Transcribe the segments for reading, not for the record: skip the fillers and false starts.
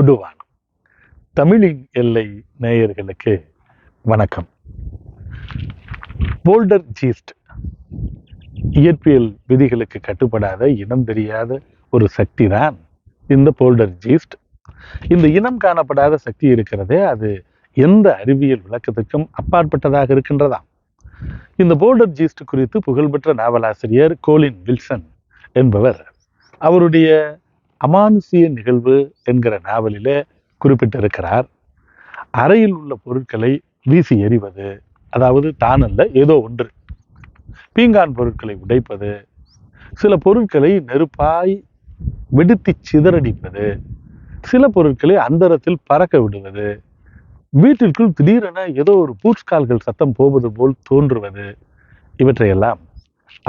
தொடுவானம். தமிழின் எல்லை நேயர்களுக்கு வணக்கம். போல்டர்ஜீஸ்ட் இயற்பியல் விதிகளுக்கு கட்டுப்படாத இனம் தெரியாத ஒரு சக்தி தான் இந்த போல்டர்ஜீஸ்ட். இந்த இனம் காணப்படாத சக்தி இருக்கிறதே, அது எந்த அறிவியல் விளக்கத்திற்கும் அப்பாற்பட்டதாக இருக்கின்றதாம். இந்த போல்டர்ஜீஸ்ட் குறித்து புகழ்பெற்ற நாவலாசிரியர் கோலின் வில்சன் என்பவர் அவருடைய அமானுஷிய நிகழ்வு என்கிற நாவலிலே குறிப்பிட்டிருக்கிறார். அறையில் உள்ள பொருட்களை வீசி எறிவது, அதாவது தானல்ல ஏதோ ஒன்று, பீங்கான் பொருட்களை உடைப்பது, சில பொருட்களை நெருப்பாய் வெடித்து சிதறடிப்பது, சில பொருட்களை அந்தரத்தில் பறக்க விடுவது, வீட்டிற்குள் திடீரென ஏதோ ஒரு பூச்கால்கள் சத்தம் போவது போல் தோன்றுவது, இவற்றையெல்லாம்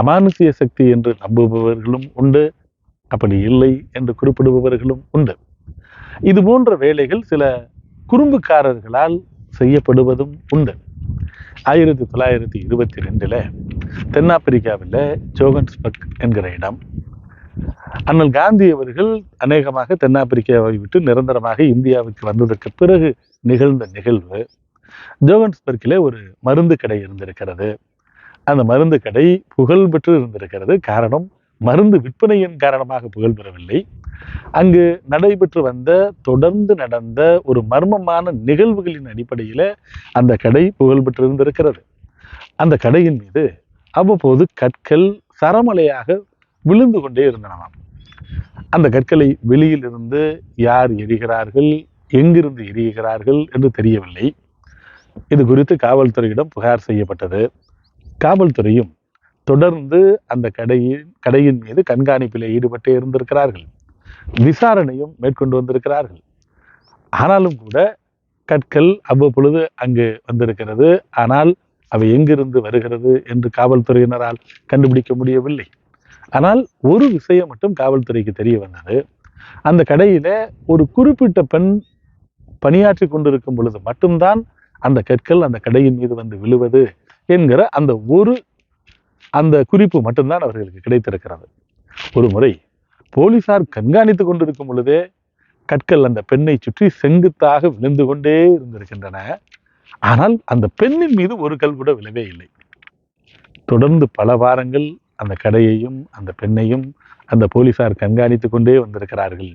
அமானுஷிய சக்தி என்று நம்புபவர்களும் உண்டு, அப்படி இல்லை என்று குறிப்பிடுபவர்களும் உண்டு. இது போன்ற வேலைகள் சில குறும்புக்காரர்களால் செய்யப்படுவதும் உண்டு. 1922 தென்னாப்பிரிக்காவில் ஜோகன்ஸ்பர்க் என்கிற இடம், அண்ணல் காந்தி அவர்கள் அநேகமாக தென்னாப்பிரிக்காவை விட்டு நிரந்தரமாக இந்தியாவுக்கு வந்ததற்கு பிறகு நிகழ்ந்த நிகழ்வு. ஜோகன்ஸ்பர்க்கிலே ஒரு மருந்து கடை இருந்திருக்கிறது. அந்த மருந்து கடை புகழ் பெற்று இருந்திருக்கிறது. காரணம், மருந்து விற்பனையின் காரணமாக புகழ் பெறவில்லை. அங்கு நடைபெற்று வந்த தொடர்ந்து நடந்த ஒரு மர்மமான நிகழ்வுகளின் அடிப்படையில அந்த கடை புகழ் பெற்று இருந்திருக்கிறது. அந்த கடையின் மீது அவ்வப்போது கற்கள் சரமலையாக விழுந்து கொண்டே இருந்தனவாம். அந்த கற்களை வெளியில் இருந்து யார் எரிகிறார்கள், எங்கிருந்து எரிகிறார்கள் என்று தெரியவில்லை. இது குறித்து காவல்துறையிடம் புகார் செய்யப்பட்டது. காவல்துறையும் தொடர்ந்து அந்த கடையின் மீது கண்காணிப்பில் ஈடுபட்டே இருந்திருக்கிறார்கள். விசாரணையும் மேற்கொண்டு வந்திருக்கிறார்கள். ஆனாலும் கூட கற்கள் அவ்வப்பொழுது அங்கு வந்திருக்கிறது. ஆனால் அவை எங்கிருந்து வருகிறது என்று காவல்துறையினரால் கண்டுபிடிக்க முடியவில்லை. ஆனால் ஒரு விஷயம் மட்டும் காவல்துறைக்கு தெரிய வந்தது. அந்த கடையில ஒரு குறிப்பிட்ட பெண் பணியாற்றி கொண்டிருக்கும் பொழுது மட்டும்தான் அந்த கற்கள் அந்த கடையின் மீது வந்து விழுவது என்கிற அந்த குறிப்பு மட்டும்தான் அவர்களுக்கு கிடைத்திருக்கிறது. ஒரு முறை போலீசார் கண்காணித்து கொண்டிருக்கும் பொழுதே கற்கள் அந்த பெண்ணை சுற்றி செங்குத்தாக விழுந்து கொண்டே இருந்திருக்கின்றன. ஆனால் அந்த பெண்ணின் மீது ஒரு கல் கூட விழவே இல்லை. தொடர்ந்து பல வாரங்கள் அந்த கடையையும் அந்த பெண்ணையும் அந்த போலீசார் கண்காணித்து கொண்டே வந்திருக்கிறார்கள்.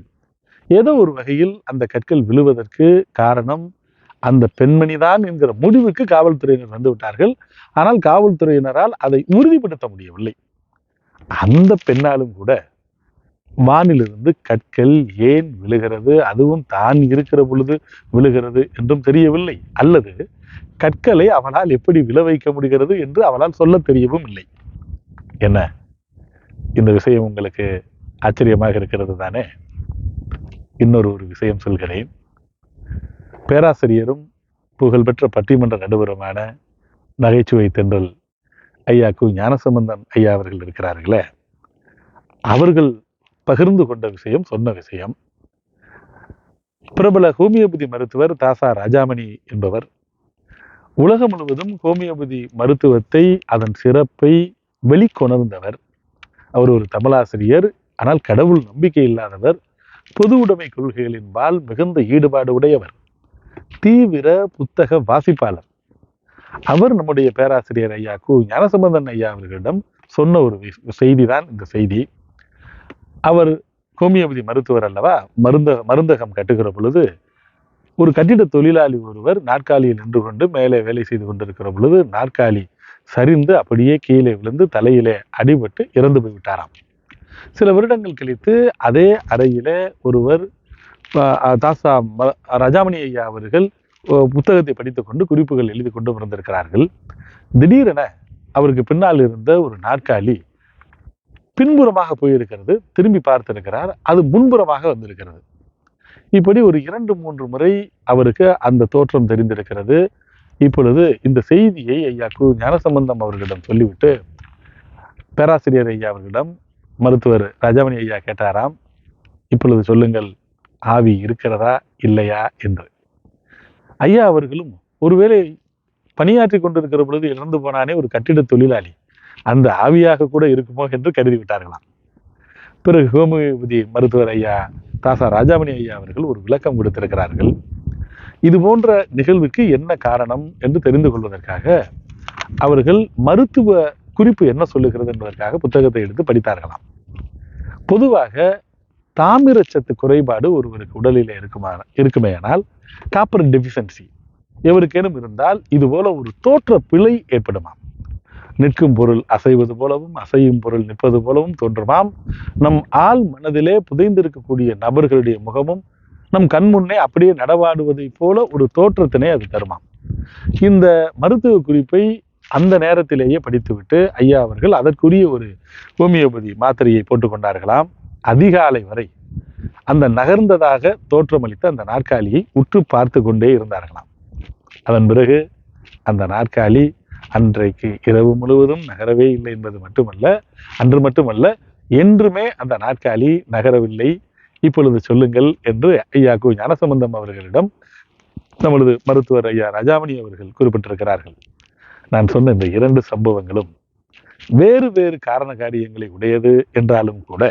ஏதோ ஒரு வகையில் அந்த கற்கள் விழுவதற்கு காரணம் அந்த பெண்மணிதான் என்கிற முடிவுக்கு காவல்துறையினர் வந்து விட்டார்கள். ஆனால் காவல்துறையினரால் அதை உறுதிப்படுத்த முடியவில்லை. அந்த பெண்ணாலும் கூட வானிலிருந்து கற்கள் ஏன் விழுகிறது, அதுவும் தான் இருக்கிற பொழுது விழுகிறது என்றும் தெரியவில்லை. அல்லது கற்களை அவளால் எப்படி விழ வைக்க முடிகிறது என்று அவளால் சொல்ல தெரியவும் இல்லை. என்ன, இந்த விஷயம் உங்களுக்கு ஆச்சரியமாக இருக்கிறது தானே? இன்னொரு விஷயம் சொல்கிறேன். பேராசிரியரும் புகழ்பெற்ற பட்டிமன்ற நடுவருமான நகைச்சுவை தென்றல் ஐயா கு ஞானசம்பந்தன் ஐயா அவர்கள் இருக்கிறார்களே, அவர்கள் பகிர்ந்து கொண்ட விஷயம், சொன்ன விஷயம். பிரபல ஹோமியோபதி மருத்துவர் தாசா ராஜாமணி என்பவர் உலகம் முழுவதும் ஹோமியோபதி மருத்துவத்தை, அதன் சிறப்பை வெளிக்கொணர்ந்தவர். அவர் ஒரு தமிழாசிரியர். ஆனால் கடவுள் நம்பிக்கை இல்லாதவர். பொது உடைமை கொள்கைகளின்பால் மிகுந்த ஈடுபாடு உடையவர். தீவிர புத்தக வாசிப்பாளர். அவர் நம்முடைய பேராசிரியர் ஐயா கு ஞானசம்பந்தன் ஐயா அவர்களிடம் சொன்ன ஒரு செய்தி தான் இந்த செய்தி. அவர் ஹோமியோபதி மருத்துவர் அல்லவா. மருந்தகம் கட்டுகிற பொழுது ஒரு கட்டிட தொழிலாளி ஒருவர் நாற்காலியில் நின்று கொண்டு மேலே வேலை செய்து கொண்டிருக்கிற பொழுது நாற்காலி சரிந்து அப்படியே கீழே விழுந்து தலையிலே அடிபட்டு இறந்து போய்விட்டாராம். சில வருடங்கள் கழித்து அதே அறையிலே ஒருவர் தாசா ராஜாமணி ஐயா அவர்கள் புத்தகத்தை படித்துக் கொண்டு குறிப்புகள் எழுதி கொண்டு வந்திருக்கிறார்கள். திடீரென அவருக்கு பின்னால் இருந்த ஒரு நாற்காலி பின்புறமாக போயிருக்கிறது. திரும்பி பார்த்திருக்கிறார், அது முன்புறமாக வந்திருக்கிறது. இப்படி ஒரு 2-3 முறை அவருக்கு அந்த தோற்றம் தெரிந்திருக்கிறது. இப்பொழுது இந்த செய்தியை ஐயா கு ஞானசம்பந்தம் அவர்களிடம் சொல்லிவிட்டு பேராசிரியர் ஐயா அவர்களிடம் மருத்துவர் ராஜாமணி ஐயா கேட்டாராம், இப்பொழுது சொல்லுங்கள், ஆவி இருக்கிறதா இல்லையா என்று. ஐயா அவர்களும் ஒருவேளை பணியாற்றி கொண்டிருக்கிற பொழுது இறந்து போனானே ஒரு கட்டிட தொழிலாளி, அந்த ஆவியாக கூட இருக்குமோ என்று கருதி விட்டார்களாம். பிறகு ஹோமியோபதி மருத்துவர் ஐயா தாசா ராஜாமணி ஐயா அவர்கள் ஒரு விளக்கம் கொடுத்திருக்கிறார்கள். இது போன்ற நிகழ்வுக்கு என்ன காரணம் என்று தெரிந்து கொள்வதற்காக அவர்கள் மருத்துவ குறிப்பு என்ன சொல்லுகிறது என்பதற்காக புத்தகத்தை எடுத்து படித்தார்களாம். பொதுவாக தாமிரச்சத்து குறைபாடு ஒருவருக்கு உடலில் இருக்குமேயானால், காப்பர் டெபிஷியன்சி எவருக்கேனும் இருந்தால் இது போல ஒரு தோற்ற பிழை ஏற்படுமாம். நிற்கும் பொருள் அசைவது போலவும் அசையும் பொருள் நிற்பது போலவும் தோன்றுமாம். நம் ஆள் மனதிலே புதைந்திருக்கக்கூடிய நபர்களுடைய முகமும் நம் கண் முன்னே அப்படியே நடவாடுவதை போல ஒரு தோற்றத்தினை அது தருமாம். இந்த மருத்துவ குறிப்பை அந்த நேரத்திலேயே படித்துவிட்டு ஐயா அவர்கள் அதற்குரிய ஒரு ஹோமியோபதி மாத்திரையை போட்டுக்கொண்டார்களாம். அதிகாலை வரை அந்த நகர்ந்ததாக தோற்றமளித்த அந்த நாற்காலியை உற்று பார்த்து கொண்டே இருந்தார்களாம். அதன் பிறகு அந்த நாற்காலி அன்றைக்கு இரவு முழுவதும் நகரவே இல்லை என்பது மட்டுமல்ல, அன்று மட்டுமல்ல, என்றுமே அந்த நாற்காலி நகரவில்லை. இப்பொழுது சொல்லுங்கள் என்று ஐயா கு ஞானசம்பந்தம் அவர்களிடம் நமது மருத்துவர் ஐயா ராஜாமணி அவர்கள் குறிப்பிட்டிருக்கிறார்கள். நான் சொன்ன இந்த 2 சம்பவங்களும் வேறு வேறு காரண காரியங்களை உடையது என்றாலும் கூட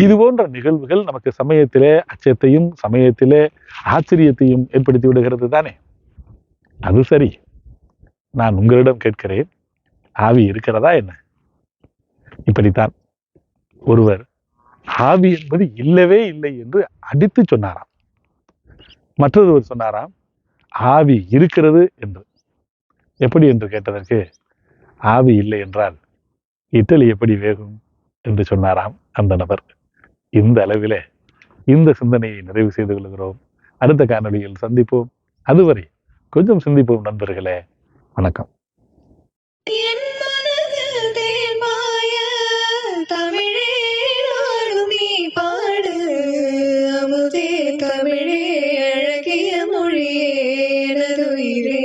இது போன்ற நிகழ்வுகள் நமக்கு சமயத்திலே அச்சத்தையும் சமயத்திலே ஆச்சரியத்தையும் ஏற்படுத்தி விடுகிறது தானே. அது சரி, நான் உங்களிடம் கேட்கிறேன், ஆவி இருக்கிறதா என்ன? இப்படித்தான் ஒருவர் ஆவி என்பது இல்லவே இல்லை என்று அடித்து சொன்னாராம். மற்றொருவர் சொன்னாராம் ஆவி இருக்கிறது என்று. எப்படி என்று கேட்டதற்கு, ஆவி இல்லை என்றால் இட்டலி எப்படி வேகும் என்று சொன்னாராம் அந்த நபர். இந்த அளவிலே இந்த சிந்தனையை நிறைவு செய்து கொள்கிறோம். அடுத்த காணொளியில் சந்திப்போம். அதுவரை கொஞ்சம் சிந்திப்போம் நண்பர்களே. வணக்கம். தமிழே அழகிய மொழியே எனதுயிரே.